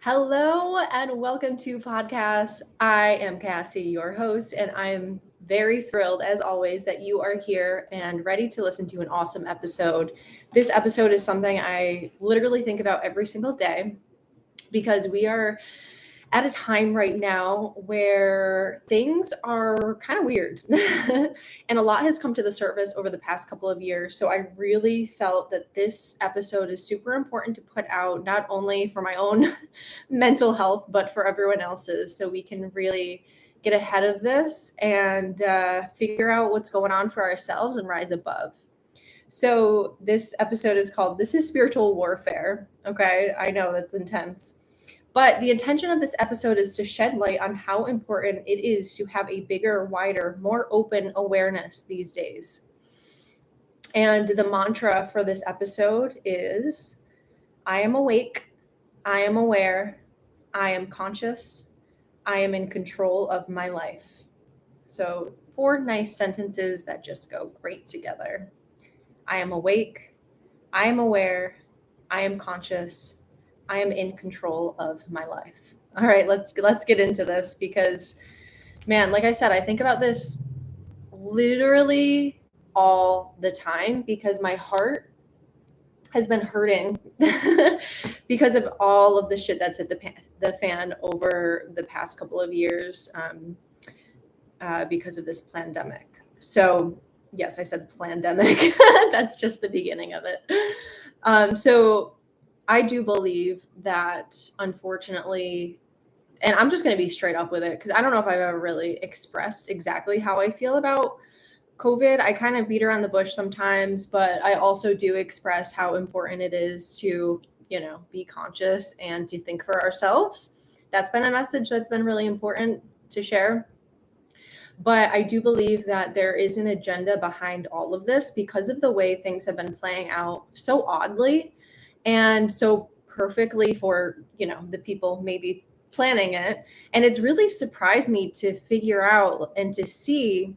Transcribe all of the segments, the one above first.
Hello and welcome to podcast. I am Cassie, your host, and I'm very thrilled, as always, that you are here and ready to listen to an awesome episode. This episode is something I literally think about every single day because we are at a time right now where things are kind of weird and a lot has come to the surface over the past couple of years. So I really felt that this episode is super important to put out, not only for my own mental health, but for everyone else's, so we can really get ahead of this and figure out what's going on for ourselves and rise above. So this episode is called This is Spiritual Warfare. Okay, I know that's intense. But the intention of this episode is to shed light on how important it is to have a bigger, wider, more open awareness these days. And the mantra for this episode is I am awake, I am aware, I am conscious, I am in control of my life. So 4 nice sentences that just go great together. I am awake, I am aware, I am conscious, I am in control of my life. All right, let's get into this because, man, like I said, I think about this literally all the time because my heart has been hurting because of all of the shit that's hit the fan over the past couple of years because of this pandemic. So yes, I said pandemic. That's just the beginning of it. So I do believe that, unfortunately, and I'm just going to be straight up with it because I don't know if I've ever really expressed exactly how I feel about COVID. I kind of beat around the bush sometimes, but I also do express how important it is to, be conscious and to think for ourselves. That's been a message that's been really important to share. But I do believe that there is an agenda behind all of this because of the way things have been playing out so oddly and so perfectly for, the people maybe planning it. And it's really surprised me to figure out and to see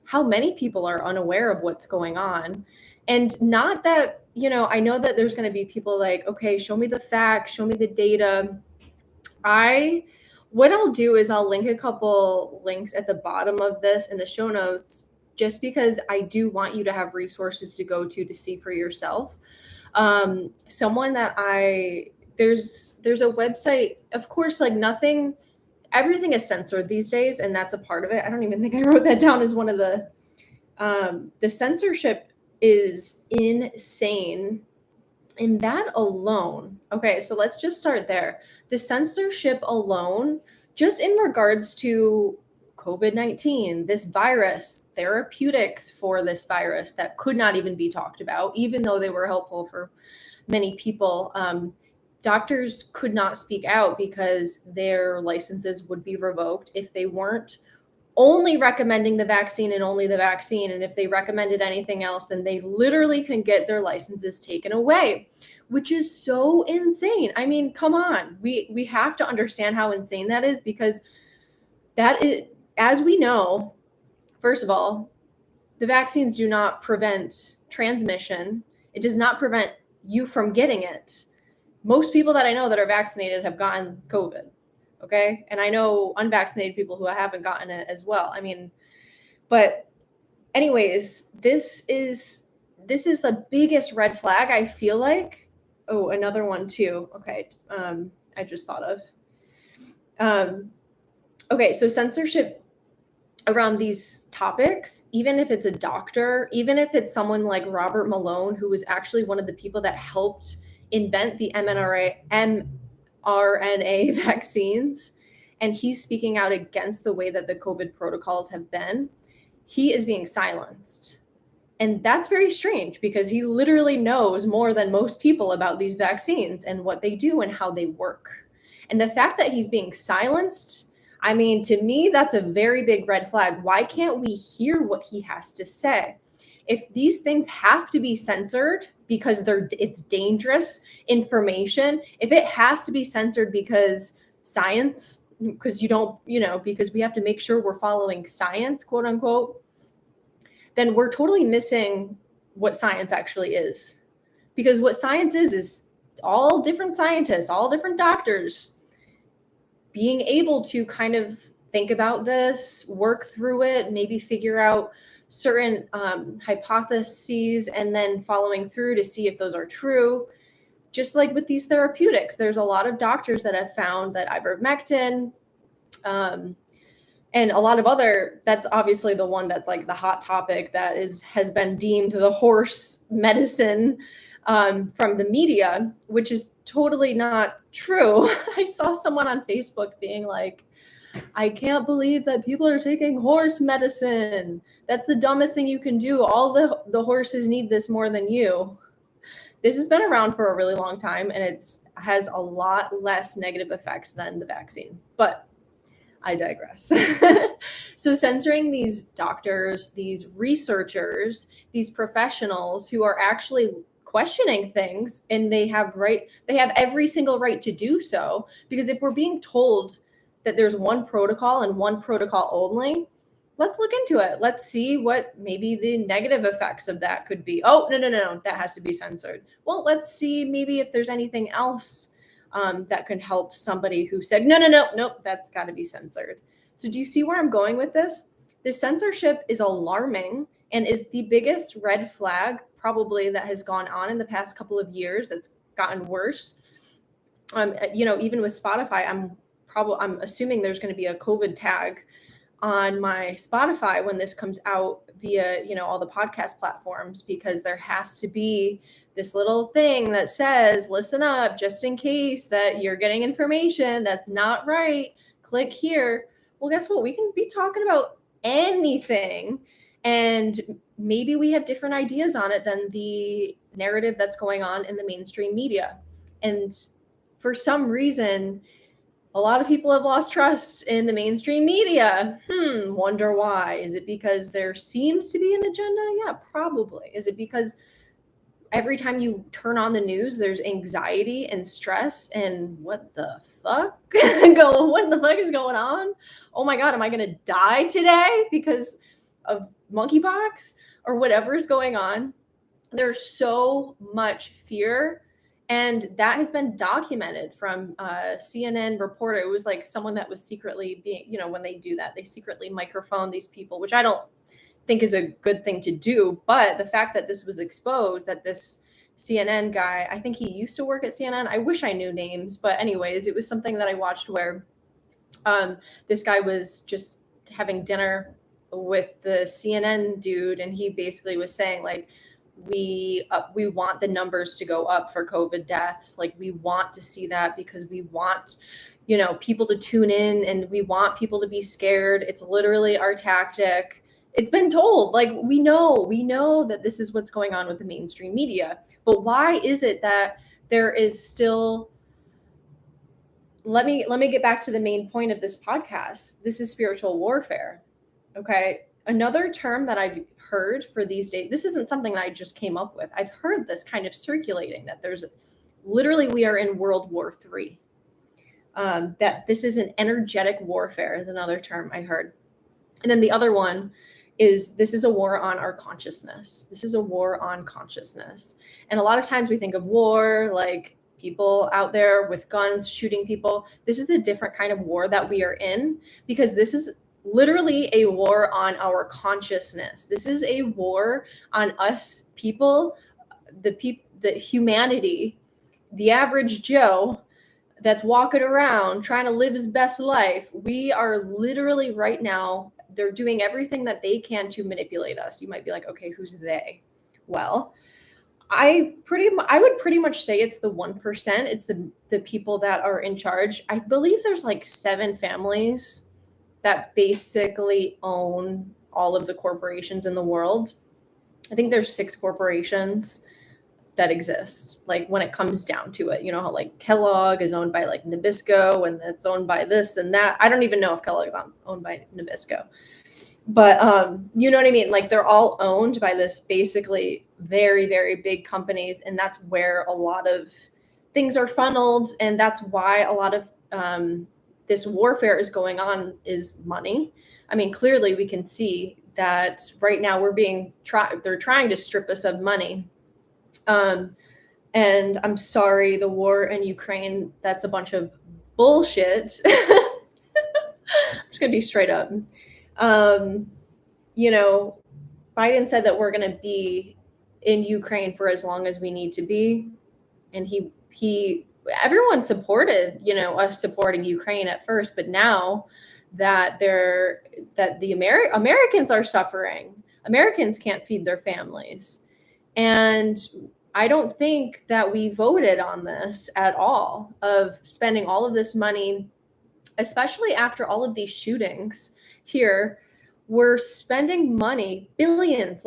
how many people are unaware of what's going on. And not that, I know that there's going to be people like, okay, show me the facts, show me the data. What I'll do is I'll link a couple links at the bottom of this in the show notes, just because I do want you to have resources to go to see for yourself. Someone that there's a website, of course, like everything is censored these days, and that's a part of it. I don't even think I wrote that down as one of the censorship is insane. And that alone, okay, so let's just start there. The censorship alone, just in regards to COVID-19, this virus, therapeutics for this virus that could not even be talked about, even though they were helpful for many people. Doctors could not speak out because their licenses would be revoked if they weren't only recommending the vaccine and only the vaccine. And if they recommended anything else, then they literally can get their licenses taken away, which is so insane. I mean, come on. We have to understand how insane that is, because that is, as we know, first of all, the vaccines do not prevent transmission. It does not prevent you from getting it. Most people that I know that are vaccinated have gotten COVID. Okay. And I know unvaccinated people who haven't gotten it as well. I mean, but anyways, this is the biggest red flag, I feel like. Oh, another one too. Okay. I just thought of. Okay. So censorship around these topics, even if it's a doctor, even if it's someone like Robert Malone, who was actually one of the people that helped invent the mRNA vaccines, and he's speaking out against the way that the COVID protocols have been, he is being silenced. And that's very strange because he literally knows more than most people about these vaccines and what they do and how they work. And the fact that he's being silenced, I mean, to me, that's a very big red flag. Why can't we hear what he has to say? If these things have to be censored because it's dangerous information, if it has to be censored because science, because because we have to make sure we're following science, quote unquote, then we're totally missing what science actually is. Because what science is all different scientists, all different doctors being able to kind of think about this, work through it, maybe figure out certain hypotheses, and then following through to see if those are true. Just like with these therapeutics, there's a lot of doctors that have found that ivermectin, and a lot of other, that's obviously the one that's like the hot topic that has been deemed the horse medicine from the media, which is totally not true. I saw someone on Facebook being like, I can't believe that people are taking horse medicine. That's the dumbest thing you can do. All the horses need this more than you. This has been around for a really long time, and it's has a lot less negative effects than the vaccine. But I digress. So censoring these doctors, these researchers, these professionals who are actually questioning things, and they have every single right to do so, because if we're being told that there's one protocol and one protocol only, let's look into it. Let's see what maybe the negative effects of that could be. Oh, no, that has to be censored. Well, let's see maybe if there's anything else that can help somebody who said, no, that's got to be censored. So do you see where I'm going with this? This censorship is alarming and is the biggest red flag probably that has gone on in the past couple of years. That's gotten worse. Even with Spotify, I'm assuming there's going to be a COVID tag on my Spotify when this comes out via, all the podcast platforms, because there has to be this little thing that says, listen up, just in case that you're getting information that's not right, click here. Well, guess what? We can be talking about anything, and maybe we have different ideas on it than the narrative that's going on in the mainstream media. And for some reason, a lot of people have lost trust in the mainstream media. Wonder why. Is it because there seems to be an agenda? Yeah, probably. Is it because every time you turn on the news, there's anxiety and stress and what the fuck? What the fuck is going on? Oh my God, am I going to die today because of monkeypox or whatever is going on? There's so much fear. And that has been documented from a CNN reporter. It was like someone that was secretly being, when they do that, they secretly microphone these people, which I don't think is a good thing to do. But the fact that this was exposed, that this CNN guy, I think he used to work at CNN. I wish I knew names. But anyways, it was something that I watched where this guy was just having dinner with the CNN dude. And he basically was saying, like, we want the numbers to go up for COVID deaths. Like, we want to see that because we want, people to tune in, and we want people to be scared. It's literally our tactic. It's been told, like, we know that this is what's going on with the mainstream media. But why is it that there is still, let me get back to the main point of this podcast. This is spiritual warfare. Okay. Another term that I've heard for these days, this isn't something that I just came up with. I've heard this kind of circulating, that there's literally, we are in World War III. That this is an energetic warfare is another term I heard. And then the other one is, this is a war on our consciousness. This is a war on consciousness. And a lot of times we think of war like people out there with guns shooting people. This is a different kind of war that we are in, because this is literally a war on our consciousness. This is a war on us people, the humanity, the average Joe that's walking around trying to live his best life. We are literally right now, they're doing everything that they can to manipulate us. You might be like, okay, who's they? Well, I would pretty much say it's the 1%. It's the people that are in charge. I believe there's like 7 families that basically own all of the corporations in the world. I think there's 6 corporations that exist, like, when it comes down to it. You know how like Kellogg is owned by like Nabisco, and it's owned by this and that. I don't even know if Kellogg is owned by Nabisco, but you know what I mean? Like, they're all owned by this basically very, very big companies, and that's where a lot of things are funneled, and that's why a lot of this warfare is going on, is money. I mean, clearly we can see that right now they're trying to strip us of money. And I'm sorry, the war in Ukraine, that's a bunch of bullshit. going to be straight up. You know, Biden said that we're going to be in Ukraine for as long as we need to be. And everyone supported, us supporting Ukraine at first, but now that Americans are suffering, Americans can't feed their families. And I don't think that we voted on this at all, of spending all of this money, especially after all of these shootings here. We're spending money, billions,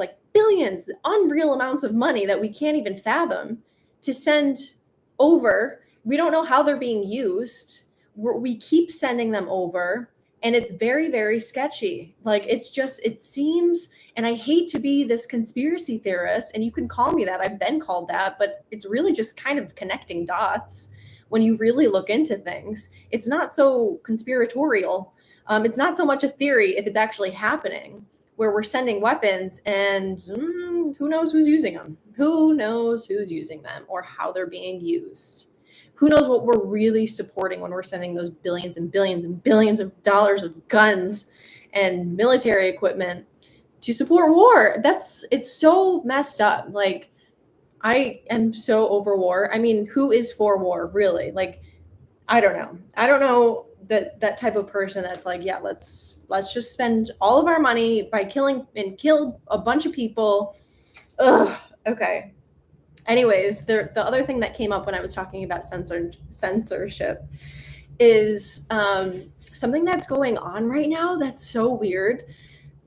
unreal amounts of money that we can't even fathom, to send over. We don't know how they're being used. We keep sending them over, and it's very, very sketchy. It seems, and I hate to be this conspiracy theorist, and you can call me that. I've been called that, but it's really just kind of connecting dots. When you really look into things, it's not so conspiratorial. It's not so much a theory if it's actually happening, where we're sending weapons and who knows who's using them? Who knows who's using them or how they're being used? Who knows what we're really supporting when we're sending those billions and billions and billions of dollars of guns and military equipment to support war? It's so messed up. I am so over war. I mean, who is for war, really? I don't know. I don't know that type of person that's like, yeah, let's just spend all of our money by kill a bunch of people. Ugh. Okay. Anyways, the other thing that came up when I was talking about censorship is something that's going on right now that's so weird.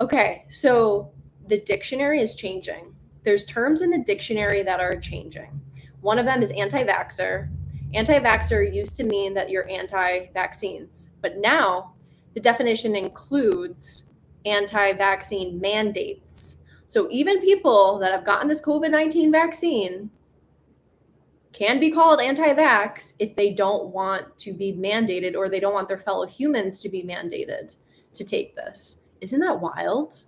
Okay, so the dictionary is changing. There's terms in the dictionary that are changing. One of them is anti-vaxxer. Anti-vaxxer used to mean that you're anti-vaccines, but now the definition includes anti-vaccine mandates. So even people that have gotten this COVID-19 vaccine can be called anti-vax if they don't want to be mandated, or they don't want their fellow humans to be mandated to take this. Isn't that wild?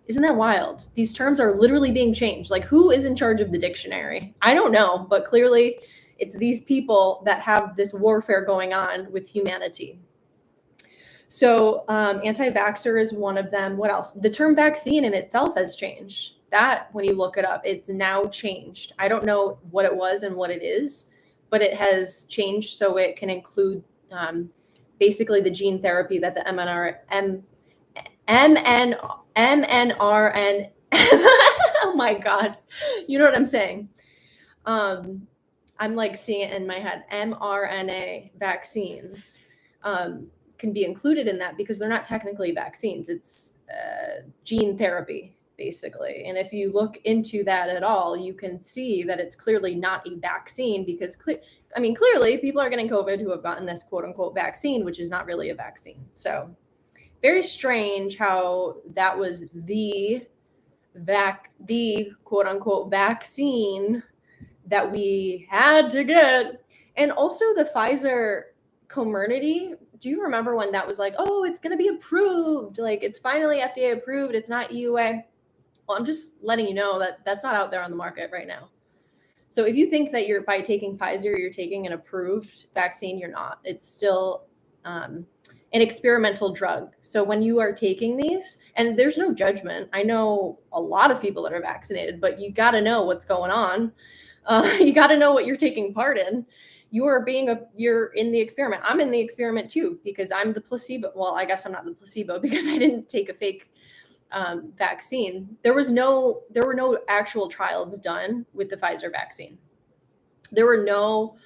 Isn't that wild? These terms are literally being changed. Who is in charge of the dictionary? I don't know, but clearly it's these people that have this warfare going on with humanity. So anti-vaxxer is one of them. What else? The term vaccine in itself has changed. That, when you look it up, it's now changed. I don't know what it was and what it is, but it has changed so it can include basically the gene therapy that the MNRN. Oh my God. You know what I'm saying? I'm seeing it in my head. mRNA vaccines can be included in that because they're not technically vaccines. It's gene therapy, basically. And if you look into that at all, you can see that it's clearly not a vaccine, because clearly people are getting COVID who have gotten this quote unquote vaccine, which is not really a vaccine. So very strange how that was the quote unquote vaccine that we had to get. And also the Pfizer Comirnaty. Do you remember when that was oh, it's going to be approved? It's finally FDA approved. It's not EUA. Well, I'm just letting you know that that's not out there on the market right now. So if you think that by taking Pfizer, you're taking an approved vaccine, you're not. It's still an experimental drug. So when you are taking these, and there's no judgment. I know a lot of people that are vaccinated, but you got to know what's going on. You got to know what you're taking part in. You're in the experiment. I'm in the experiment too, because I'm the placebo. Well, I guess I'm not the placebo because I didn't take a fake vaccine. There were no actual trials done with the Pfizer vaccine. There were no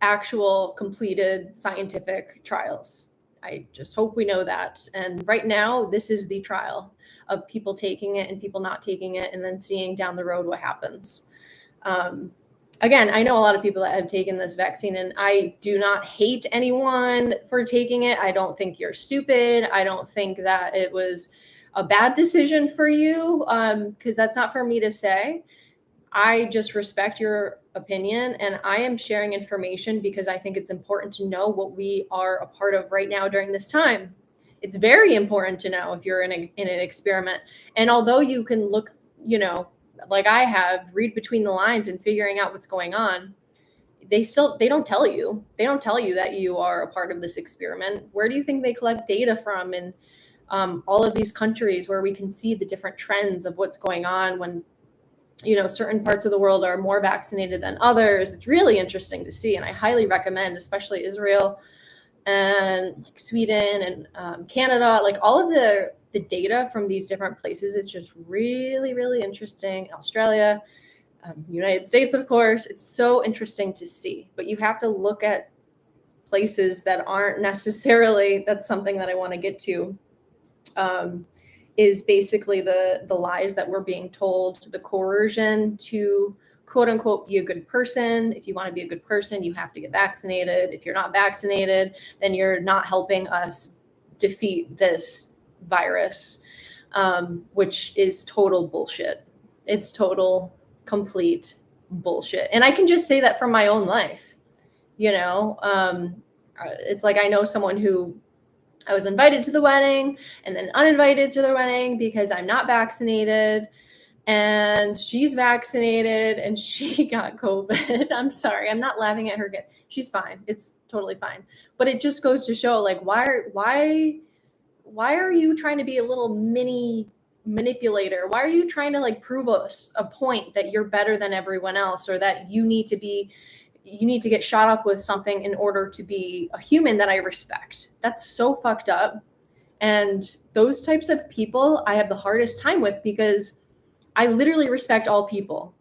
actual completed scientific trials. I just hope we know that. And right now, this is the trial of people taking it and people not taking it, and then seeing down the road what happens. Again, I know a lot of people that have taken this vaccine, and I do not hate anyone for taking it. I don't think you're stupid. I don't think that it was a bad decision for you, because that's not for me to say. I just respect your opinion, and I am sharing information because I think it's important to know what we are a part of right now during this time. It's very important to know if you're in an experiment. And although you can look, like I have, read between the lines and figuring out what's going on, they don't tell you. They don't tell you that you are a part of this experiment. Where do you think they collect data from? And all of these countries where we can see the different trends of what's going on when, certain parts of the world are more vaccinated than others. It's really interesting to see. And I highly recommend, especially Israel and like Sweden and Canada, like all of the data from these different places is just really, really interesting. Australia, United States, of course, it's so interesting to see. But you have to look at places that aren't necessarily, that's something that I want to get to, is basically the lies that we're being told, the coercion to quote unquote be a good person. If you want to be a good person, you have to get vaccinated. If you're not vaccinated, then you're not helping us defeat this virus, which is total bullshit. It's total, complete bullshit. And I can just say that from my own life. It's like I know someone who I was invited to the wedding and then uninvited to the wedding because I'm not vaccinated, and she's vaccinated and she got COVID. I'm sorry. I'm not laughing at her. She's fine. It's totally fine. But it just goes to show, like, why are you trying to be a little mini manipulator? Why are you trying to like prove a point that you're better than everyone else, or that you need to get shot up with something in order to be a human that I respect? That's so fucked up. And those types of people I have the hardest time with, because I literally respect all people.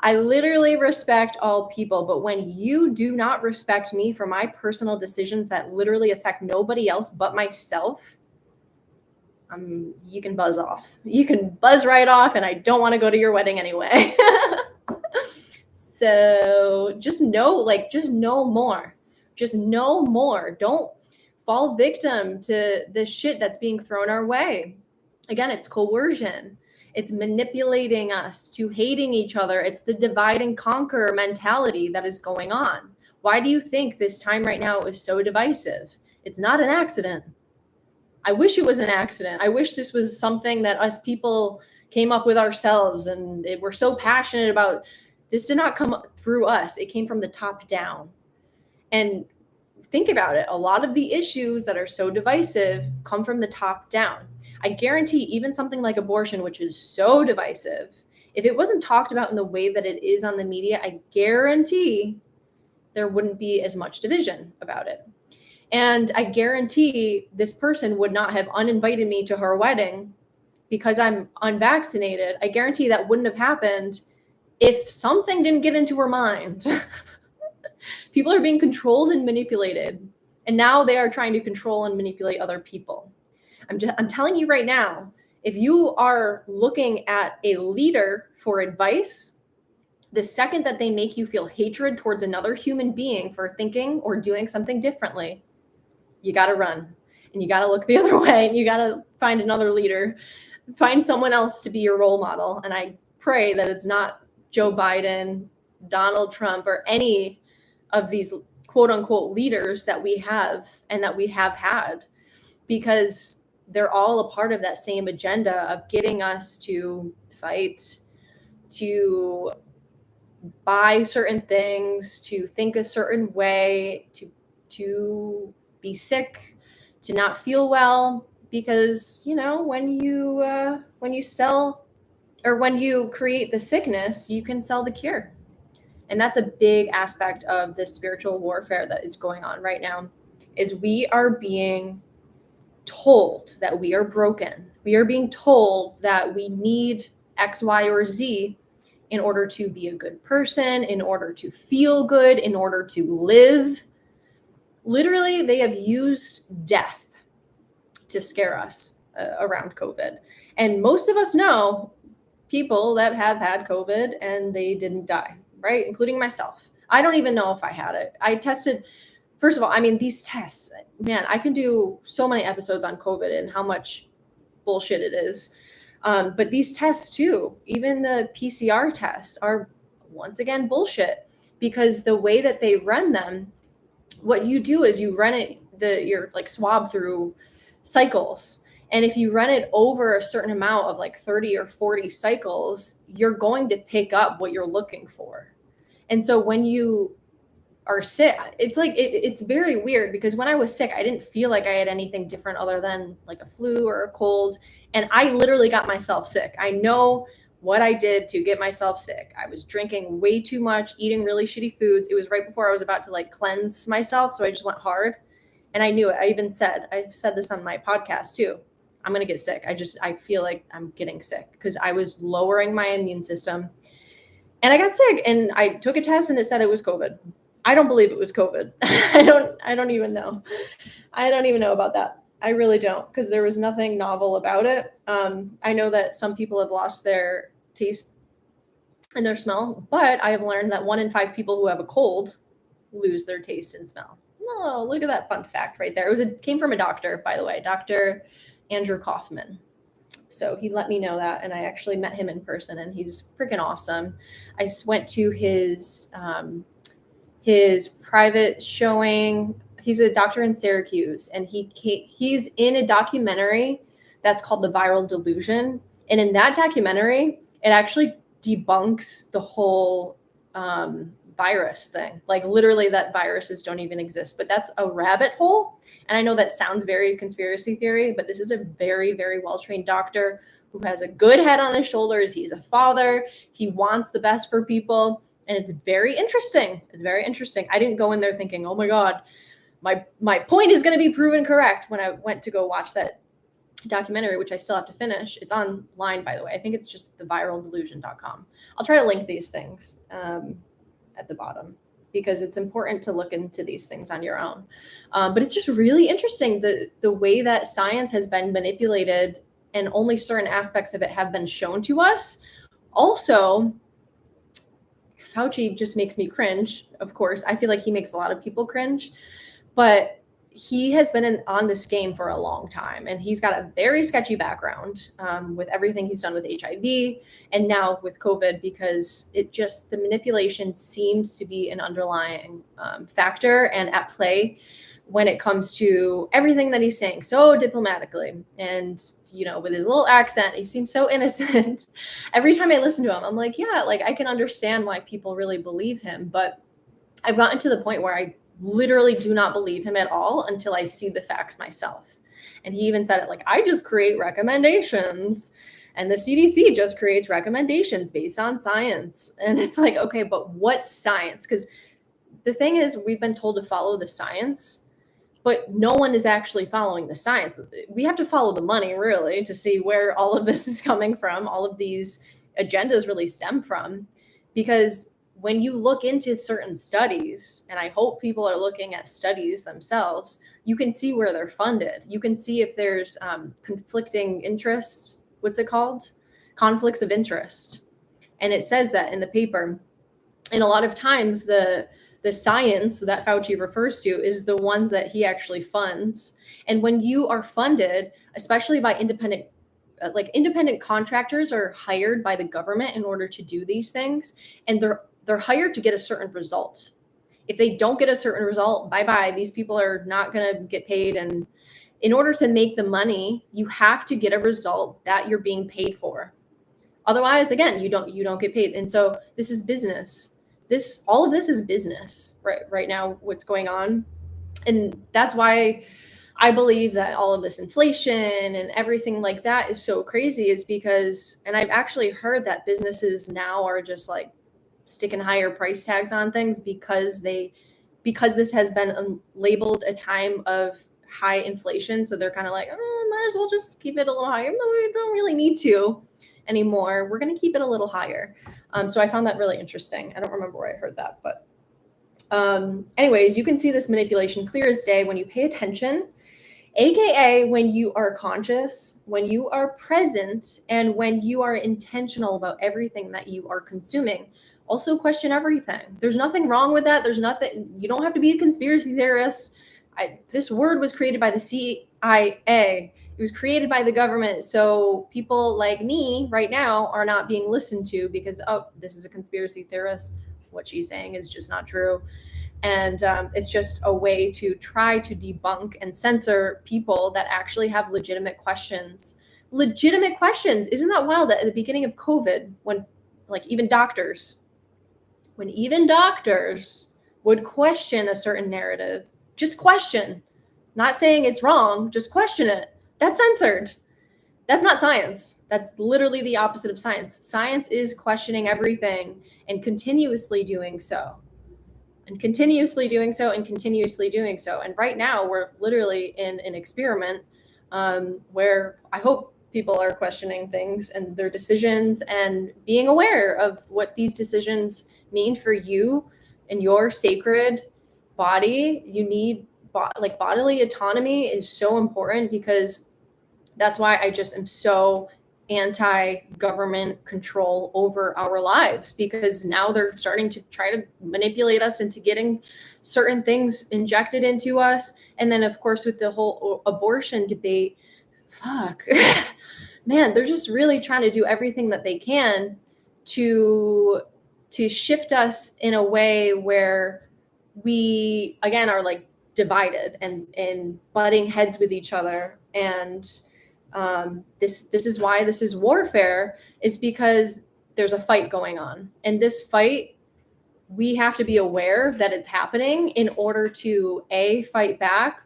But when you do not respect me for my personal decisions that literally affect nobody else but myself, you can buzz off. You can buzz right off, and I don't want to go to your wedding anyway. So just know more. Just know more. Don't fall victim to the shit that's being thrown our way. Again, it's coercion. It's manipulating us to hating each other. It's the divide and conquer mentality that is going on. Why do you think this time right now is so divisive? It's not an accident. I wish it was an accident. I wish this was something that us people came up with ourselves and we're so passionate about. This did not come through us. It came from the top down. And think about it. A lot of the issues that are so divisive come from the top down. I guarantee even something like abortion, which is so divisive, if it wasn't talked about in the way that it is on the media, I guarantee there wouldn't be as much division about it. And I guarantee this person would not have uninvited me to her wedding because I'm unvaccinated. I guarantee that wouldn't have happened if something didn't get into her mind. People are being controlled and manipulated, and now they are trying to control and manipulate other people. I'm telling you right now, if you are looking at a leader for advice, the second that they make you feel hatred towards another human being for thinking or doing something differently, you got to run, and you got to look the other way, and you got to find another leader, find someone else to be your role model. And I pray that it's not Joe Biden, Donald Trump, or any of these quote unquote leaders that we have and that we have had, because they're all a part of that same agenda of getting us to fight, to buy certain things, to think a certain way, to be sick, to not feel well. Because, when you sell, or when you create the sickness, you can sell the cure. And that's a big aspect of this spiritual warfare that is going on right now, is we are being told that we are broken. We are being told that we need X, Y, or Z in order to be a good person, in order to feel good, in order to live. Literally, they have used death to scare us around COVID. And most of us know people that have had COVID and they didn't die, right? Including myself. I don't even know if I had it. I tested. First of all, these tests, man, I can do so many episodes on COVID and how much bullshit it is. But these tests too, even the PCR tests, are once again bullshit, because the way that they run them, what you do is you run it, your like swab through cycles. And if you run it over a certain amount of like 30 or 40 cycles, you're going to pick up what you're looking for. And so when you are sick. It's like, it's very weird because when I was sick, I didn't feel like I had anything different other than like a flu or a cold. And I literally got myself sick. I know what I did to get myself sick. I was drinking way too much, eating really shitty foods. It was right before I was about to like cleanse myself. So I just went hard and I knew it. I've said this on my podcast too. I'm going to get sick. I feel like I'm getting sick because I was lowering my immune system and I got sick and I took a test and it said it was COVID. I don't believe it was COVID. I don't even know. I don't even know about that. I really don't, because there was nothing novel about it. I know that some people have lost their taste and their smell, but I have learned that 1 in 5 people who have a cold lose their taste and smell. Oh, look at that fun fact right there. It came from a doctor, by the way, Dr. Andrew Kaufman. So he let me know that, and I actually met him in person, and he's freaking awesome. I went to his private showing. He's a doctor in Syracuse, and he's in a documentary that's called The Viral Delusion. And in that documentary, it actually debunks the whole virus thing. Like literally that viruses don't even exist, but that's a rabbit hole. And I know that sounds very conspiracy theory, but this is a very, very well-trained doctor who has a good head on his shoulders. He's a father. He wants the best for people. And it's very interesting. It's very interesting. I didn't go in there thinking, oh my God, my point is going to be proven correct when I went to go watch that documentary, which I still have to finish. It's online, by the way. I think it's just theviraldelusion.com. I'll try to link these things at the bottom because it's important to look into these things on your own. But it's just really interesting the way that science has been manipulated and only certain aspects of it have been shown to us. Also, Fauci just makes me cringe, of course. I feel like he makes a lot of people cringe, but he has been on this game for a long time, and he's got a very sketchy background with everything he's done with HIV and now with COVID, because the manipulation seems to be an underlying factor and at play when it comes to everything that he's saying so diplomatically. And, with his little accent, he seems so innocent. Every time I listen to him, I'm like, yeah, like I can understand why people really believe him. But I've gotten to the point where I literally do not believe him at all until I see the facts myself. And he even said it like, I just create recommendations and the CDC just creates recommendations based on science. And it's like, okay, but what science? Because the thing is, we've been told to follow the science, but no one is actually following the science. We have to follow the money, really, to see where all of this is coming from, all of these agendas really stem from. Because when you look into certain studies, and I hope people are looking at studies themselves, you can see where they're funded. You can see if there's conflicting interests. What's it called? Conflicts of interest. And it says that in the paper. And a lot of times the science that Fauci refers to is the ones that he actually funds. And when you are funded, especially by independent contractors are hired by the government in order to do these things, and they're hired to get a certain result. If they don't get a certain result, bye-bye. These people are not going to get paid. And in order to make the money, you have to get a result that you're being paid for. Otherwise, again, you don't get paid. And so this is business. All of this is business right now, what's going on. And that's why I believe that all of this inflation and everything like that is so crazy, is because, and I've actually heard that businesses now are just like sticking higher price tags on things because this has been labeled a time of high inflation. So they're kind of like, might as well just keep it a little higher. Even though we don't really need to anymore, we're going to keep it a little higher. So I found that really interesting. I don't remember where I heard that, but anyways, you can see this manipulation clear as day when you pay attention, AKA when you are conscious, when you are present, and when you are intentional about everything that you are consuming. Also question everything. There's nothing wrong with that. You don't have to be a conspiracy theorist. This word was created by the CIA. It was created by the government. So people like me right now are not being listened to because, this is a conspiracy theorist. What she's saying is just not true. And it's just a way to try to debunk and censor people that actually have legitimate questions. Legitimate questions. Isn't that wild that at the beginning of COVID, when even doctors would question a certain narrative. Just question. Not saying it's wrong, just question it. That's censored. That's not science. That's literally the opposite of science. Science is questioning everything and continuously doing so. And continuously doing so and continuously doing so. And right now we're literally in an experiment where I hope people are questioning things and their decisions and being aware of what these decisions mean for you and your sacred body. You need like bodily autonomy is so important, because that's why I just am so anti-government control over our lives, because now they're starting to try to manipulate us into getting certain things injected into us. And then of course with the whole abortion debate, fuck, man, they're just really trying to do everything that they can to shift us in a way where we again are like divided and butting heads with each other. And this is why this is warfare, is because there's a fight going on, and this fight, we have to be aware that it's happening in order to fight back,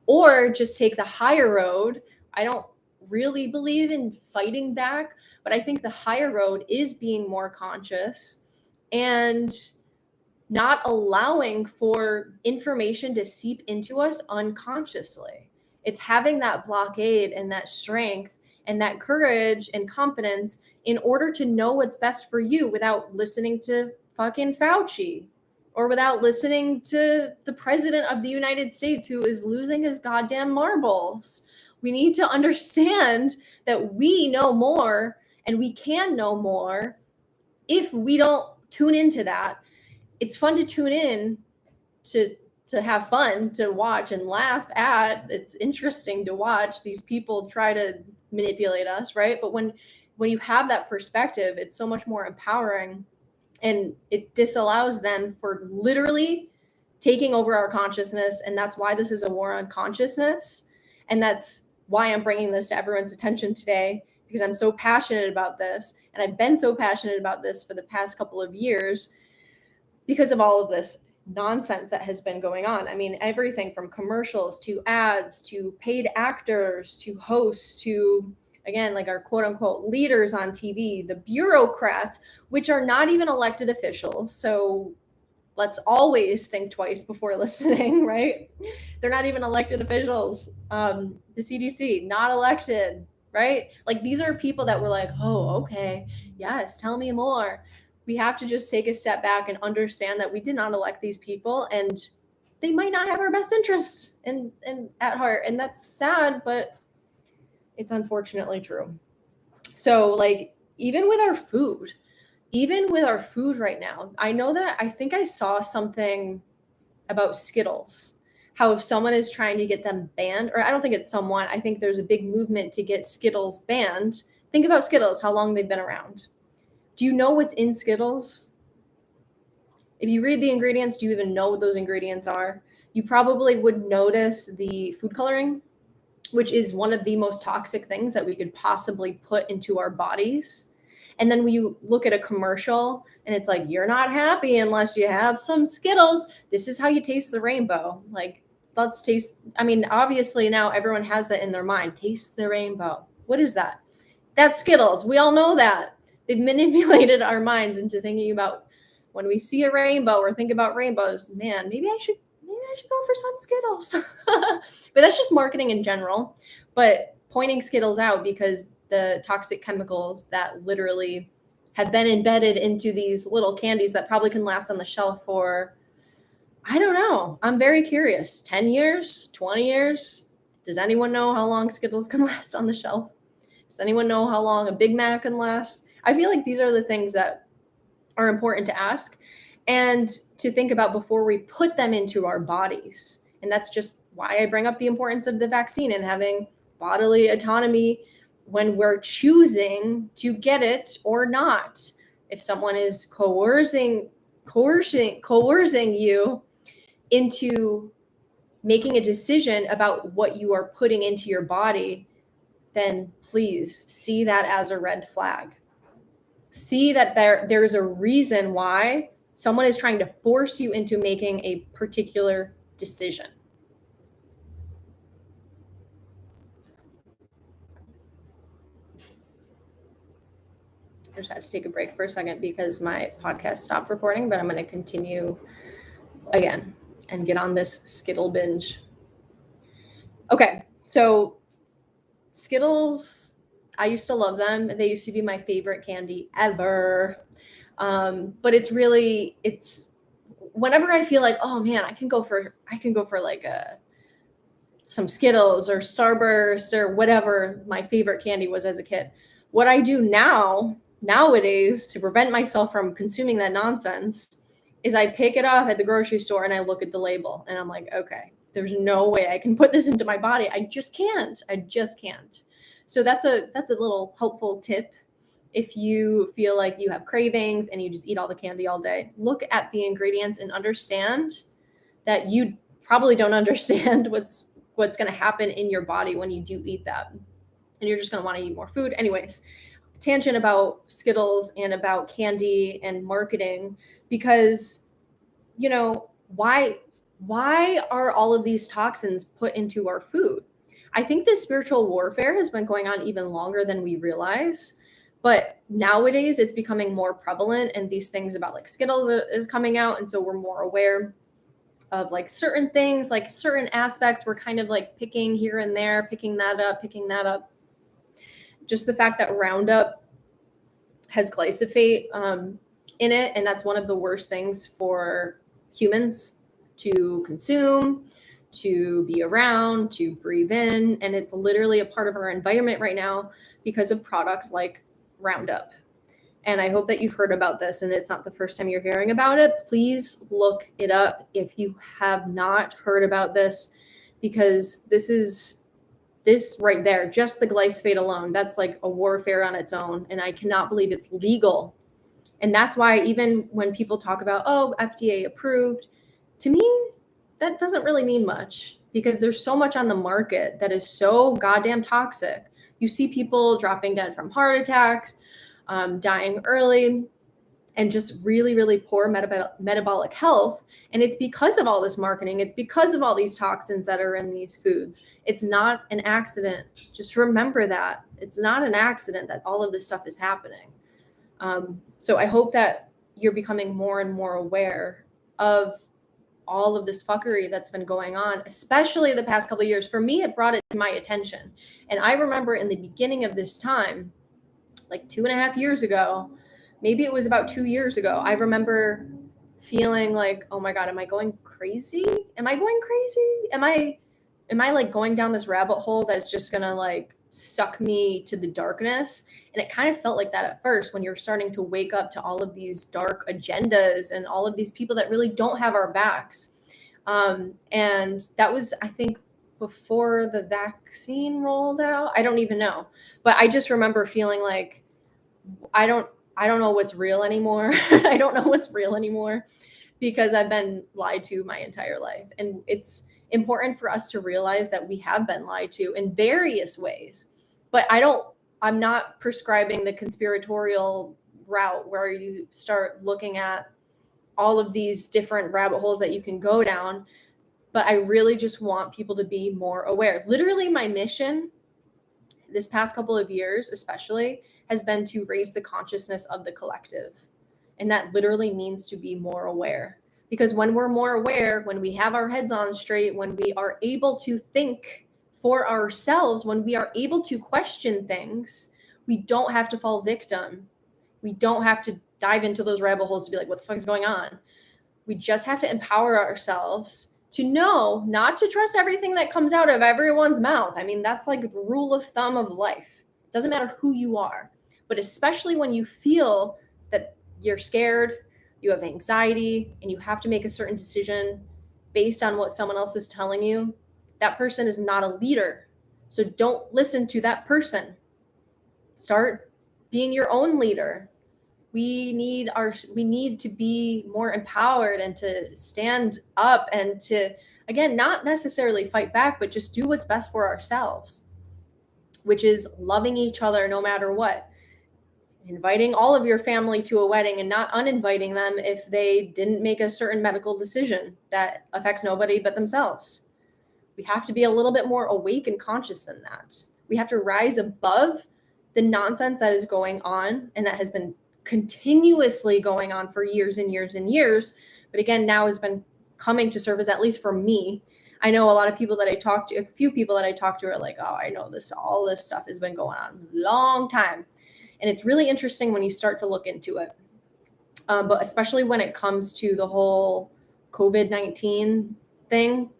or just take the higher road. I don't really believe in fighting back, but I think the higher road is being more conscious and not allowing for information to seep into us unconsciously. It's having that blockade and that strength and that courage and confidence in order to know what's best for you without listening to fucking Fauci, or without listening to the president of the United States who is losing his goddamn marbles. We need to understand that we know more, and we can know more if we don't tune into that. It's fun to tune in to have fun, to watch and laugh at. It's interesting to watch these people try to manipulate us, right? But when you have that perspective, it's so much more empowering, and it disallows them for literally taking over our consciousness. And that's why this is a war on consciousness. And that's why I'm bringing this to everyone's attention today, because I'm so passionate about this. And I've been so passionate about this for the past couple of years because of all of this nonsense that has been going on. I mean, everything from commercials to ads to paid actors to hosts to, again, like our quote unquote leaders on TV, the bureaucrats, which are not even elected officials. So let's always think twice before listening, right? They're not even elected officials. The CDC, not elected, right? Like, these are people that were like, oh, okay, yes, tell me more. We have to just take a step back and understand that we did not elect these people, and they might not have our best interests and at heart. And that's sad, but it's unfortunately true. So like, even with our food right now, I think I saw something about Skittles, how if someone is trying to get them banned, or I don't think it's someone, I think there's a big movement to get Skittles banned. Think about Skittles, how long they've been around. Do you know what's in Skittles? If you read the ingredients, do you even know what those ingredients are? You probably would notice the food coloring, which is one of the most toxic things that we could possibly put into our bodies. And then when you look at a commercial and it's like, you're not happy unless you have some Skittles. This is how you taste the rainbow. Like, let's taste. I mean, obviously now everyone has that in their mind. Taste the rainbow. What is that? That's Skittles. We all know that. They've manipulated our minds into thinking about, when we see a rainbow or think about rainbows, man, maybe I should go for some Skittles. But that's just marketing in general. But pointing Skittles out because the toxic chemicals that literally have been embedded into these little candies that probably can last on the shelf for, I don't know. I'm very curious. 10 years, 20 years. Does anyone know how long Skittles can last on the shelf? Does anyone know how long a Big Mac can last? I feel like these are the things that are important to ask and to think about before we put them into our bodies. And that's just why I bring up the importance of the vaccine and having bodily autonomy when we're choosing to get it or not. If someone is coercing you into making a decision about what you are putting into your body, then please see that as a red flag. See that there is a reason why Someone is trying to force you into making a particular decision. I just had to take a break for a second because my podcast stopped recording, but I'm going to continue again and get on this Skittle binge. Okay, so Skittles, I used to love them. They used to be my favorite candy ever. But it's whenever I feel like, oh man, I can go for like some Skittles or Starburst or whatever my favorite candy was as a kid. What I do nowadays to prevent myself from consuming that nonsense is I pick it up at the grocery store and I look at the label and I'm like, okay, there's no way I can put this into my body. I just can't. So that's a little helpful tip. If you feel like you have cravings and you just eat all the candy all day, look at the ingredients and understand that you probably don't understand what's going to happen in your body when you do eat that. And you're just going to want to eat more food. Anyways, tangent about Skittles and about candy and marketing, because, you know, why are all of these toxins put into our food? I think this spiritual warfare has been going on even longer than we realize. But nowadays it's becoming more prevalent, and these things about like Skittles is coming out. And so we're more aware of like certain things, like certain aspects we're kind of like picking here and there, picking that up. Just the fact that Roundup has glyphosate in it, and that's one of the worst things for humans to consume, to be around, to breathe in. And it's literally a part of our environment right now because of products like Roundup. And I hope that you've heard about this and it's not the first time you're hearing about it. Please look it up if you have not heard about this, because this right there, just the glyphosate alone, that's like a warfare on its own. And I cannot believe it's legal. And that's why even when people talk about, oh, FDA approved, to me, that doesn't really mean much, because there's so much on the market that is so goddamn toxic. You see people dropping dead from heart attacks, dying early, and just really, really poor metabolic health. And it's because of all this marketing. It's because of all these toxins that are in these foods. It's not an accident. Just remember that. It's not an accident that all of this stuff is happening. So I hope that you're becoming more and more aware of all of this fuckery that's been going on, especially the past couple of years. For me, it brought it to my attention. And I remember in the beginning of this time, like 2.5 years ago, maybe it was about 2 years ago, I remember feeling like, oh my God, am I going crazy? Am I like going down this rabbit hole that's just gonna like suck me to the darkness? And it kind of felt like that at first, when you're starting to wake up to all of these dark agendas and all of these people that really don't have our backs. And that was, I think, before the vaccine rolled out. I don't even know. But I just remember feeling like, I don't know what's real anymore. I don't know what's real anymore, because I've been lied to my entire life. And it's important for us to realize that we have been lied to in various ways. But I'm not prescribing the conspiratorial route where you start looking at all of these different rabbit holes that you can go down. But I really just want people to be more aware. Literally, my mission this past couple of years, especially, has been to raise the consciousness of the collective. And that literally means to be more aware. Because when we're more aware, when we have our heads on straight, when we are able to think for ourselves, when we are able to question things, we don't have to fall victim. We don't have to dive into those rabbit holes to be like, what the fuck is going on? We just have to empower ourselves to know not to trust everything that comes out of everyone's mouth. I mean, that's like the rule of thumb of life. It doesn't matter who you are, but especially when you feel that you're scared, you have anxiety, and you have to make a certain decision based on what someone else is telling you, that person is not a leader. So don't listen to that person. Start being your own leader. We need to be more empowered and to stand up and to, again, not necessarily fight back, but just do what's best for ourselves, which is loving each other no matter what. inviting all of your family to a wedding and not uninviting them if they didn't make a certain medical decision that affects nobody but themselves. We have to be a little bit more awake and conscious than that. We have to rise above the nonsense that is going on and that has been continuously going on for years and years and years. But again, now has been coming to surface, at least for me. I know a lot of people that I talk to, a few people that I talk to are like, oh, I know this, all this stuff has been going on a long time. And it's really interesting when you start to look into it. But especially when it comes to the whole COVID-19 thing,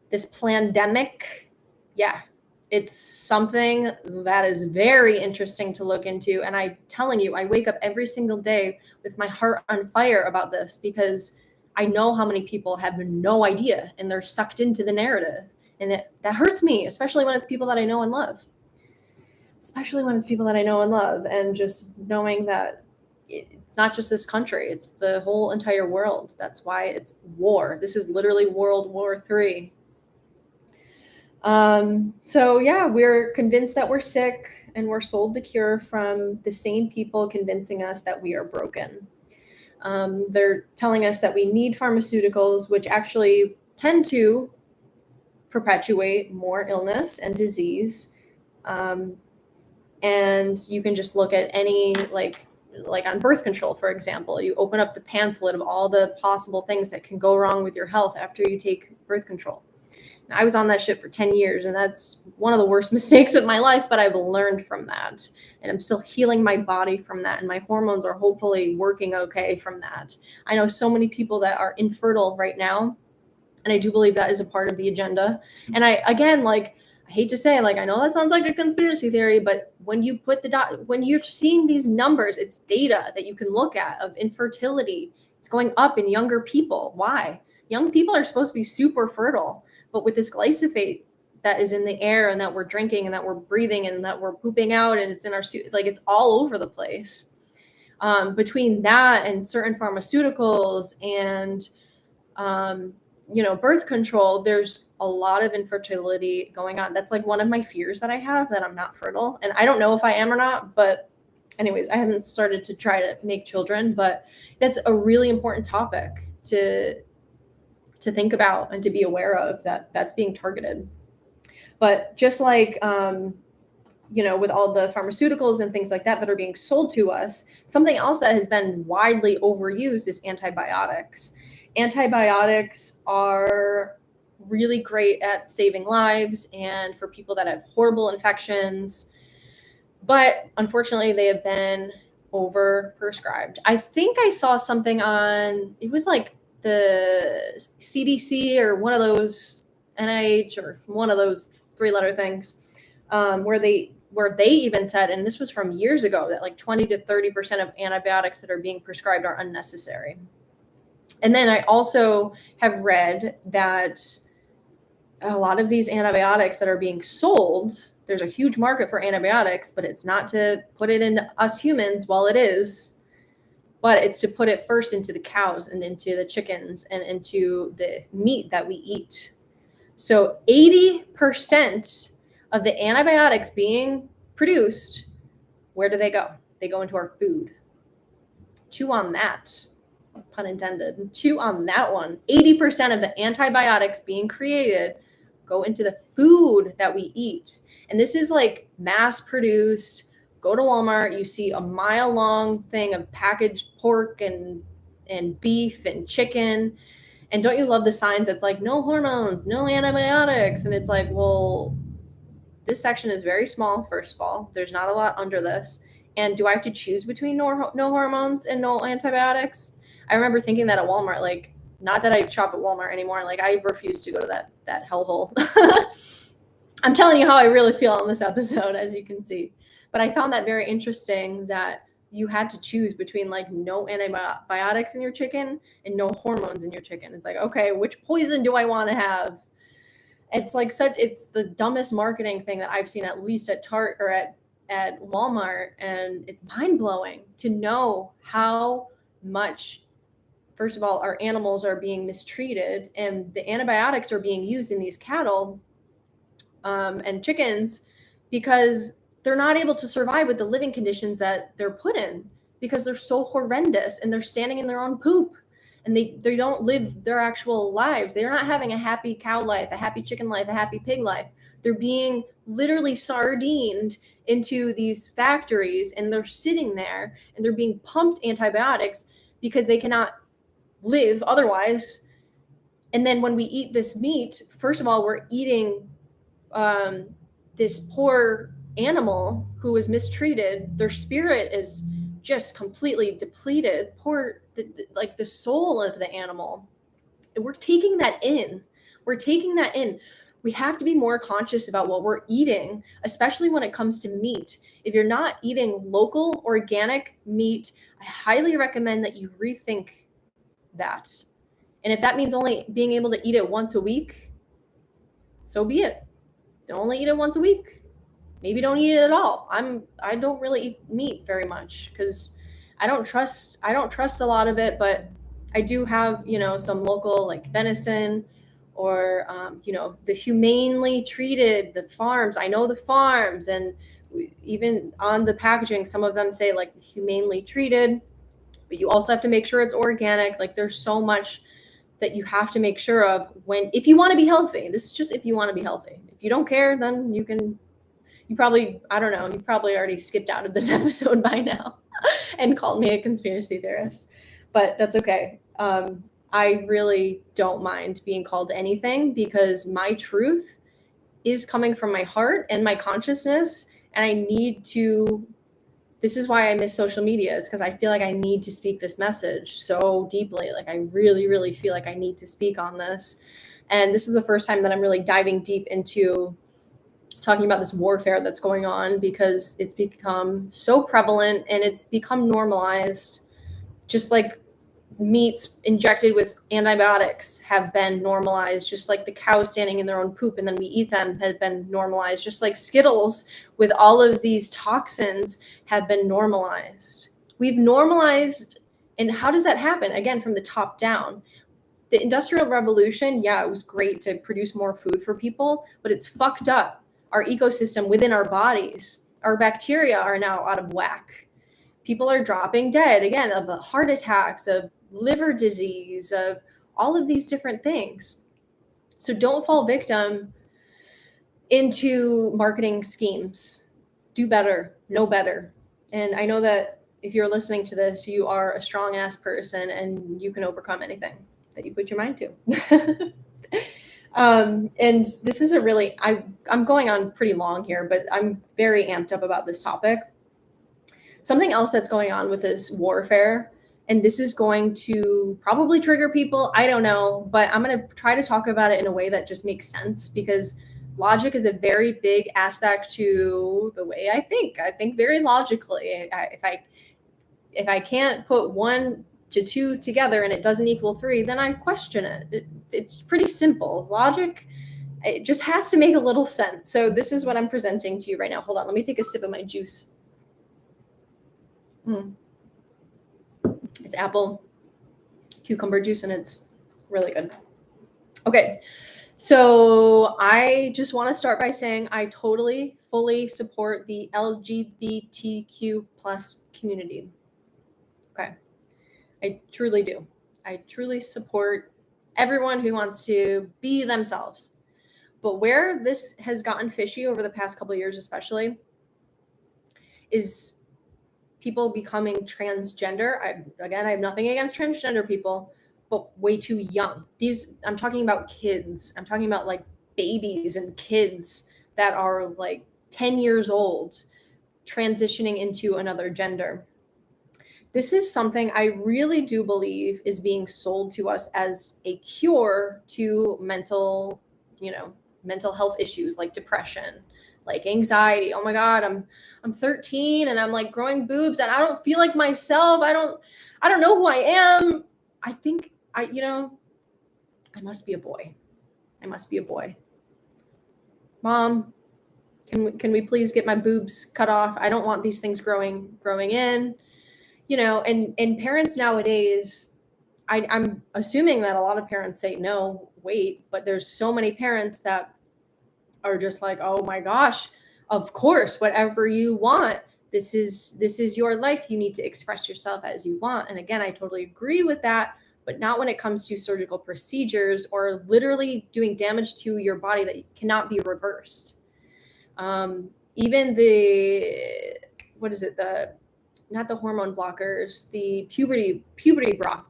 this pandemic, yeah, it's something that is very interesting to look into. And I'm telling you, I wake up every single day with my heart on fire about this because I know how many people have no idea and they're sucked into the narrative. And that hurts me, especially when it's people that I know and love. And just knowing that it's not just this country, it's the whole entire world. That's why it's war. This is literally World War III. So yeah, we're convinced that we're sick and we're sold the cure from the same people convincing us that we are broken. They're telling us that we need pharmaceuticals, which actually tend to perpetuate more illness and disease. And you can just look at any, like on birth control, for example, you open up the pamphlet of all the possible things that can go wrong with your health after you take birth control. And I was on that shit for 10 years, and that's one of the worst mistakes of my life, but I've learned from that. And I'm still healing my body from that, and my hormones are hopefully working okay from that. I know so many people that are infertile right now, and I do believe that is a part of the agenda. And I hate to say, I know that sounds like a conspiracy theory, but when you put when you're seeing these numbers, it's data that you can look at of infertility. It's going up in younger people. Why? Young people are supposed to be super fertile, but with this glyphosate that is in the air and that we're drinking and that we're breathing and that we're pooping out and it's in our suit, it's all over the place. Between that and certain pharmaceuticals and birth control, there's a lot of infertility going on. That's one of my fears that I have, that I'm not fertile. And I don't know if I am or not, but anyways, I haven't started to try to make children, but that's a really important topic to think about and to be aware of, that's being targeted. But just with all the pharmaceuticals and things like that are being sold to us, something else that has been widely overused is antibiotics. Antibiotics are really great at saving lives and for people that have horrible infections, but unfortunately they have been overprescribed. I think I saw something on, it was the CDC or one of those NIH or one of those 3-letter things, where they even said, and this was from years ago, that 20 to 30% of antibiotics that are being prescribed are unnecessary. And then I also have read that a lot of these antibiotics that are being sold, there's a huge market for antibiotics, but it's not to put it into us humans, while it is, but it's to put it first into the cows and into the chickens and into the meat that we eat. So 80% of the antibiotics being produced, where do they go? They go into our food. Chew on that, pun intended. Chew on that one. 80% of the antibiotics being created go into the food that we eat. And this is mass produced. Go to Walmart, you see a mile-long thing of packaged pork and beef and chicken. And don't you love the signs that's no hormones, no antibiotics? And it's well, this section is very small, first of all. There's not a lot under this. And do I have to choose between no hormones and no antibiotics? I remember thinking that at Walmart, not that I shop at Walmart anymore. I refuse to go to that hellhole. I'm telling you how I really feel on this episode, as you can see. But I found that very interesting that you had to choose between no antibiotics in your chicken and no hormones in your chicken. It's okay, which poison do I want to have? It's it's the dumbest marketing thing that I've seen, at least at Target or at Walmart. And it's mind blowing to know how much, first of all, our animals are being mistreated and the antibiotics are being used in these cattle and chickens because they're not able to survive with the living conditions that they're put in because they're so horrendous, and they're standing in their own poop, and they don't live their actual lives. They're not having a happy cow life, a happy chicken life, a happy pig life. They're being literally sardined into these factories, and they're sitting there and they're being pumped antibiotics because they cannot live otherwise. And then when we eat this meat, first of all, we're eating this poor animal who was mistreated. Their spirit is just completely depleted. Poor, like the soul of the animal. We're taking that in. We have to be more conscious about what we're eating, especially when it comes to meat. If you're not eating local, organic meat, I highly recommend that you rethink that. And if that means only being able to eat it once a week, so be it. Only eat it once a week. Maybe don't eat it at all. I don't really eat meat very much because I don't trust a lot of it, but I do have, some local like venison or, the humanely treated, the farms. I know the farms, and even on the packaging, some of them say like humanely treated, but you also have to make sure it's organic. Like there's so much that you have to make sure of if you want to be healthy. This is just if you want to be healthy. If you don't care, then you probably already skipped out of this episode by now and called me a conspiracy theorist, but that's okay. I really don't mind being called anything because my truth is coming from my heart and my consciousness, and this is why I miss social media, is because I feel like I need to speak this message so deeply. Like I really, really feel like I need to speak on this. And this is the first time that I'm really diving deep into talking about this warfare that's going on, because it's become so prevalent and it's become normalized. Just like meats injected with antibiotics have been normalized, just like the cows standing in their own poop and then we eat them has been normalized, just like Skittles with all of these toxins have been normalized. We've normalized. And how does that happen? Again, from the top down. The Industrial Revolution, yeah, it was great to produce more food for people, but it's fucked up our ecosystem within our bodies. Our bacteria are now out of whack. People are dropping dead, again, of the heart attacks, of liver disease, of all of these different things. So don't fall victim into marketing schemes. Do better, know better. And I know that if you're listening to this, you are a strong ass person and you can overcome anything that you put your mind to. And this is I'm going on pretty long here, but I'm very amped up about this topic. Something else that's going on with this warfare, and this is going to probably trigger people, I don't know, but I'm going to try to talk about it in a way that just makes sense, because logic is a very big aspect to the way I think. I think very logically. If I can't put 1 to 2 together and it doesn't equal 3, then I question it. It's pretty simple. Logic, it just has to make a little sense. So this is what I'm presenting to you right now. Hold on, let me take a sip of my juice. It's apple cucumber juice and it's really good. Okay, so I just want to start by saying I totally, fully support the LGBTQ plus community. Okay, I truly do. I truly support everyone who wants to be themselves. But where this has gotten fishy over the past couple of years especially is people becoming transgender. I have nothing against transgender people, but way too young. I'm talking about kids. I'm talking about like babies and kids that are like 10 years old transitioning into another gender. This is something I really do believe is being sold to us as a cure to mental health issues like depression, like anxiety. Oh my God, I'm 13 and I'm like growing boobs and I don't feel like myself. I don't know who I am. I think I must be a boy. I must be a boy. Mom, can we please get my boobs cut off? I don't want these things growing in. And parents nowadays, I'm assuming that a lot of parents say no, wait, but there's so many parents that are just like, oh my gosh, of course, whatever you want, this is your life. You need to express yourself as you want. And again, I totally agree with that, but not when it comes to surgical procedures or literally doing damage to your body that cannot be reversed. Even the, what is it? Not the hormone blockers, the puberty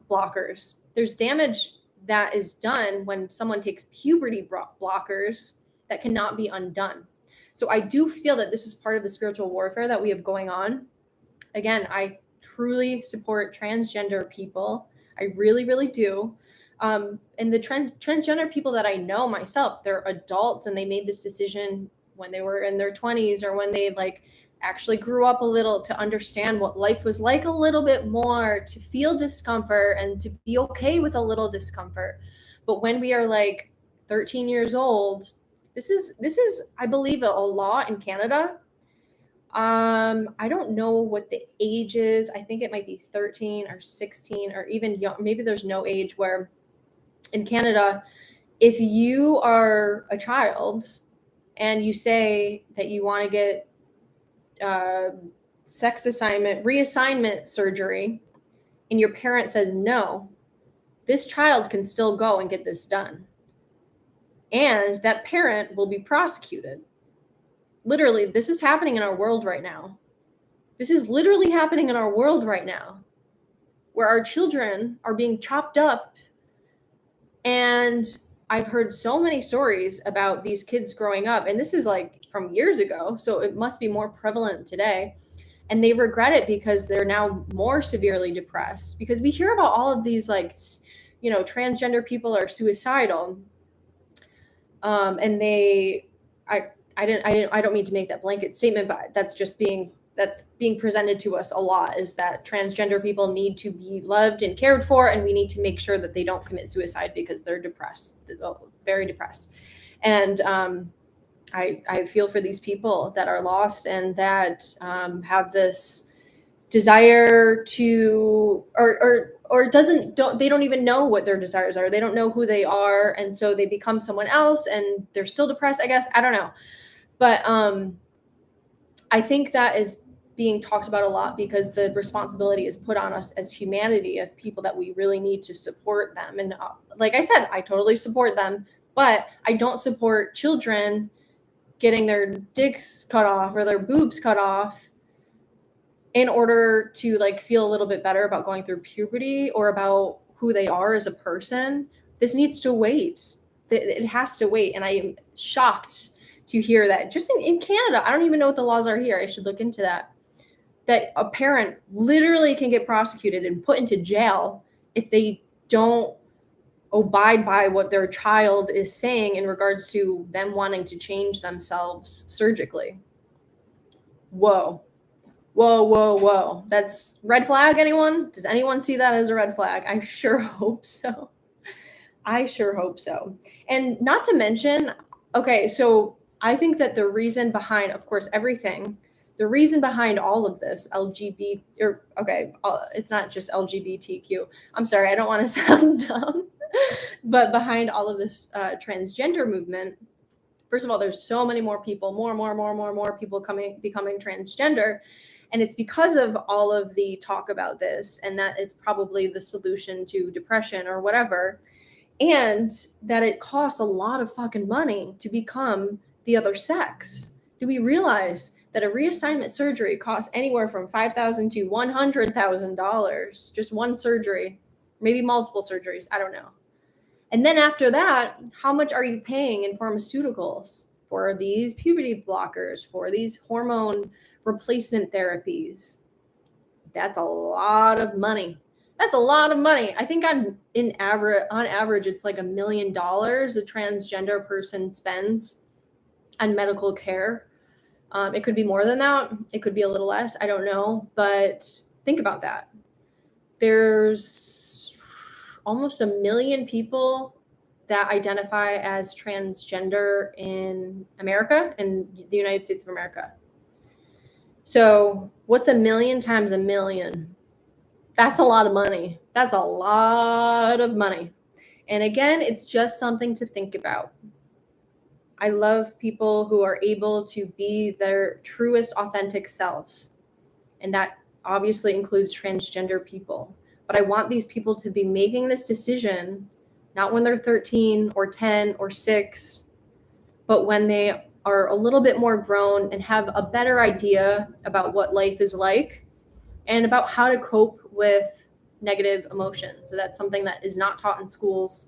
blockers. There's damage that is done when someone takes puberty blockers that cannot be undone. So I do feel that this is part of the spiritual warfare that we have going on. Again, I truly support transgender people. I really, really do. And the transgender people that I know myself, they're adults and they made this decision when they were in their 20s or when they actually grew up a little to understand what life was like a little bit more, to feel discomfort and to be okay with a little discomfort. But when we are 13 years old, this is I believe a law in Canada. I don't know what the age is. I think it might be 13 or 16 or even young. Maybe there's no age where in Canada, if you are a child and you say that you want to get reassignment surgery, and your parent says no, this child can still go and get this done. And that parent will be prosecuted. Literally, this is happening in our world right now. This is literally happening in our world right now, where our children are being chopped up. And I've heard so many stories about these kids growing up, and this is from years ago, so it must be more prevalent today. And they regret it because they're now more severely depressed, because we hear about all of these transgender people are suicidal. And I don't mean to make that blanket statement, but that's being presented to us a lot, is that transgender people need to be loved and cared for, and we need to make sure that they don't commit suicide because they're depressed, very depressed. And I feel for these people that are lost and that have this desire to, they don't even know what their desires are. They don't know who they are. And so they become someone else and they're still depressed, I guess. I don't know. But I think that is being talked about a lot because the responsibility is put on us as humanity, of people that we really need to support them. And like I said, I totally support them, but I don't support children getting their dicks cut off or their boobs cut off in order to feel a little bit better about going through puberty or about who they are as a person. This needs to wait. It has to wait. And I am shocked to hear that just in Canada, I don't even know what the laws are here. I should look into that a parent literally can get prosecuted and put into jail if they don't abide by what their child is saying in regards to them wanting to change themselves surgically. Whoa. That's red flag, anyone? Does anyone see that as a red flag? I sure hope so. And not to mention, okay, so I think that the reason behind, of course, everything, the reason behind all of this it's not just LGBTQ. I'm sorry, I don't want to sound dumb. But behind all of this transgender movement, first of all, there's so many more people, more people becoming transgender. And it's because of all of the talk about this, and that it's probably the solution to depression or whatever, and that it costs a lot of fucking money to become the other sex. Do we realize that a reassignment surgery costs anywhere from $5,000 to $100,000? Just one surgery, maybe multiple surgeries, I don't know. And then after that, how much are you paying in pharmaceuticals for these puberty blockers, for these hormone replacement therapies? That's a lot of money. I think on average, it's $1 million a transgender person spends on medical care. It could be more than that. It could be a little less. I don't know. But think about that. There's almost 1 million people that identify as transgender in America, in the United States of America. So what's 1 million times 1 million? That's a lot of money. That's a lot of money. And again, it's just something to think about. I love people who are able to be their truest, authentic selves. And that obviously includes transgender people. But I want these people to be making this decision, not when they're 13 or 10 or 6, but when they are a little bit more grown and have a better idea about what life is like and about how to cope with negative emotions. So that's something that is not taught in schools.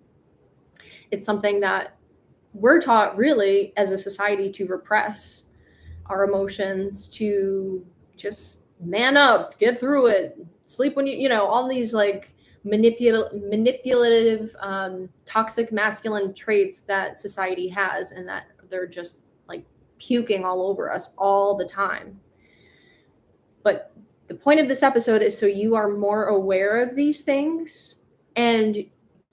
It's something that we're taught really as a society to repress our emotions, to just man up, get through it, sleep when all these like manipulative, toxic masculine traits that society has, and that they're just like puking all over us all the time. But the point of this episode is so you are more aware of these things and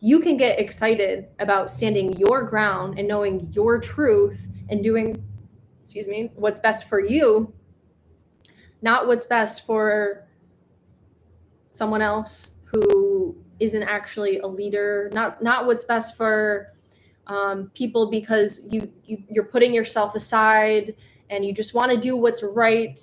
you can get excited about standing your ground and knowing your truth and doing, what's best for you, not what's best for someone else who isn't actually a leader, not what's best for people because you're putting yourself aside and you just want to do what's right.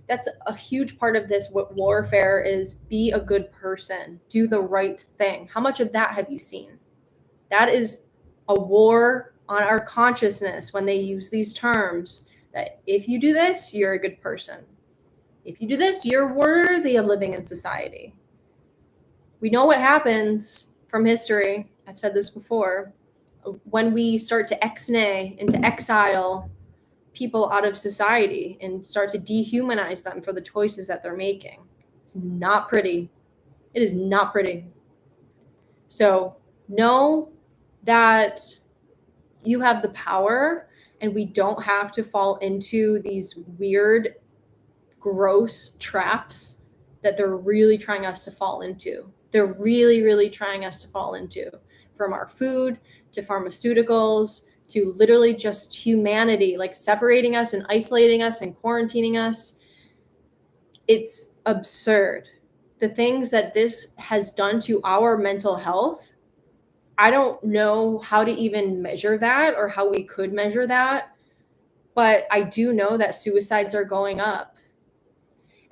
That's a huge part of this warfare is be a good person, do the right thing. How much of that have you seen? That is a war on our consciousness when they use these terms that if you do this, you're a good person. If you do this, you're worthy of living in society. We know what happens from history. I've said this before. When we start to ex-nay and to exile people out of society and start to dehumanize them for the choices that they're making. It's not pretty. It is not pretty. So know that you have the power and we don't have to fall into these weird, gross traps that they're really trying us to fall into. They're really, really trying us to fall into, from our food to pharmaceuticals to literally just humanity, like separating us and isolating us and quarantining us. It's absurd. The things that this has done to our mental health, I don't know how to even measure that or how we could measure that, but I do know that suicides are going up.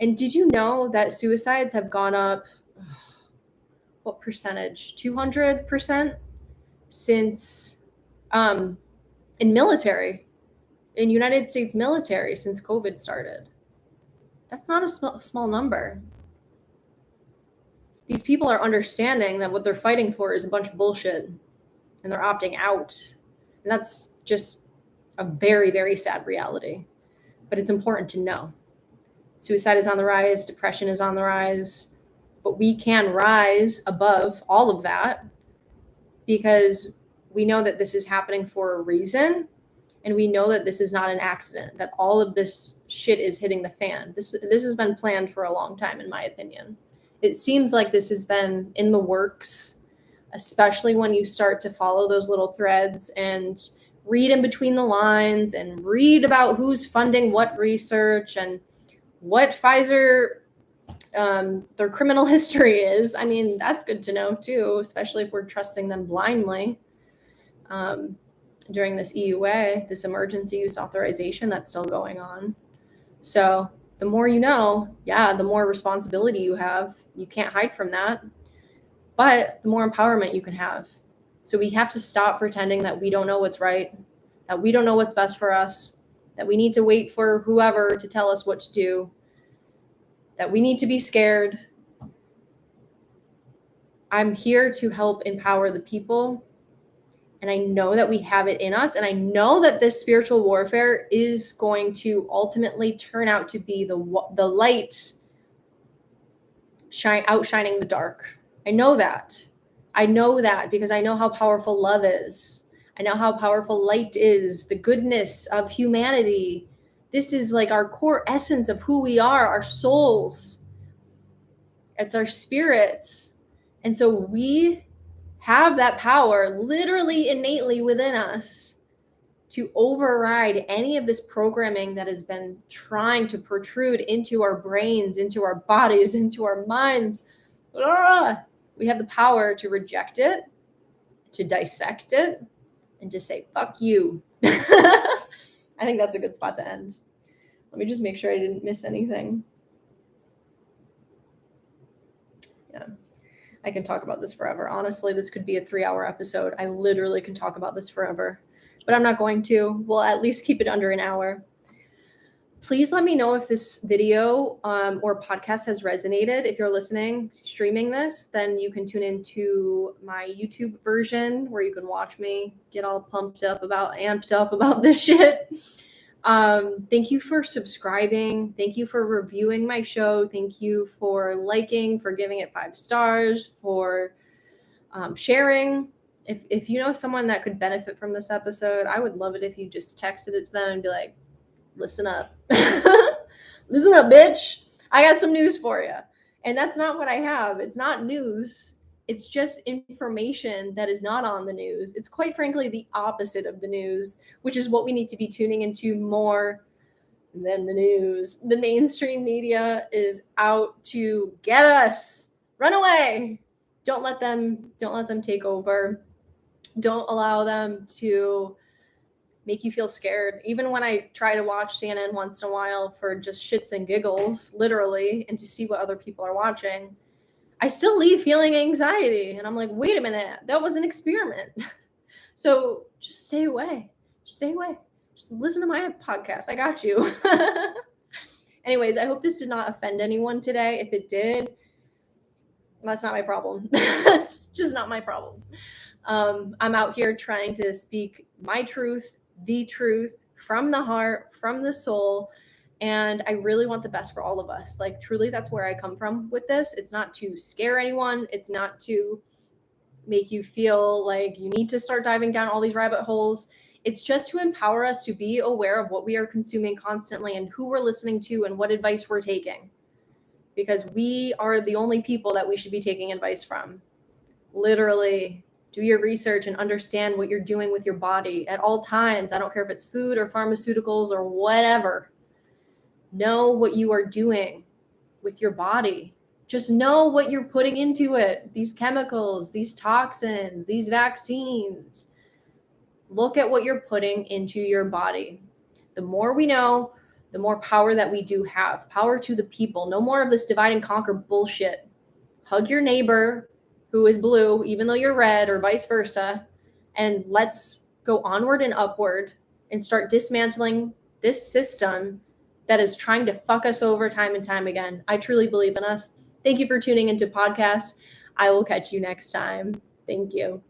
And did you know that suicides have gone up, what percentage? 200% since in United States military since COVID started. That's not a small number. These people are understanding that what they're fighting for is a bunch of bullshit and they're opting out. And that's just a very, very sad reality. But it's important to know. Suicide is on the rise, depression is on the rise, but we can rise above all of that because we know that this is happening for a reason. And we know that this is not an accident, that all of this shit is hitting the fan. This has been planned for a long time, in my opinion. It seems like this has been in the works, especially when you start to follow those little threads and read in between the lines and read about who's funding what research and what Pfizer, their criminal history is. I mean, that's good to know too, especially if we're trusting them blindly. During this EUA, this emergency use authorization that's still going on. So the more you know, the more responsibility you have. You can't hide from that, but the more empowerment you can have. So we have to stop pretending that we don't know what's right, that we don't know what's best for us, that we need to wait for whoever to tell us what to do, that we need to be scared. I'm here to help empower the people. And I know that we have it in us. And I know that this spiritual warfare is going to ultimately turn out to be the light outshining the dark. I know that. I know that because I know how powerful love is. I know how powerful light is, the goodness of humanity. This is like our core essence of who we are, our souls. It's our spirits. And so we have that power literally innately within us to override any of this programming that has been trying to protrude into our brains, into our bodies, into our minds. We have the power to reject it, to dissect it, and to say, fuck you. I think that's a good spot to end. Let me just make sure I didn't miss anything. Yeah, I can talk about this forever. Honestly, this could be a 3-hour episode. I literally can talk about this forever, but I'm not going to. We'll at least keep it under an hour. Please let me know if this video or podcast has resonated. If you're listening, streaming this, then you can tune into my YouTube version where you can watch me get all amped up about this shit. Thank you for subscribing. Thank you for reviewing my show. Thank you for liking, for giving it 5 stars, for sharing. If you know someone that could benefit from this episode, I would love it if you just texted it to them and be like, listen up. Listen up, bitch. I got some news for you. And that's not what I have. It's not news. It's just information that is not on the news. It's quite frankly the opposite of the news, which is what we need to be tuning into more than the news. The mainstream media is out to get us. Run away. Don't let them take over. Don't allow them to make you feel scared. Even when I try to watch CNN once in a while for just shits and giggles, literally, and to see what other people are watching, I still leave feeling anxiety. And I'm like, wait a minute, that was an experiment. So just stay away. Just stay away. Just listen to my podcast. I got you. Anyways, I hope this did not offend anyone today. If it did, that's not my problem. That's just not my problem. I'm out here trying to speak my truth, the truth, from the heart, from the soul. And I really want the best for all of us. Like, truly, that's where I come from with this. It's not to scare anyone. It's not to make you feel like you need to start diving down all these rabbit holes. It's just to empower us to be aware of what we are consuming constantly and who we're listening to and what advice we're taking. Because we are the only people that we should be taking advice from. Literally. Do your research and understand what you're doing with your body at all times. I don't care if it's food or pharmaceuticals or whatever. Know what you are doing with your body. Just know what you're putting into it. These chemicals, these toxins, these vaccines. Look at what you're putting into your body. The more we know, the more power that we do have. Power to the people. No more of this divide and conquer bullshit. Hug your neighbor who is blue, even though you're red, or vice versa. And let's go onward and upward and start dismantling this system that is trying to fuck us over time and time again. I truly believe in us. Thank you for tuning into podcasts. I will catch you next time. Thank you.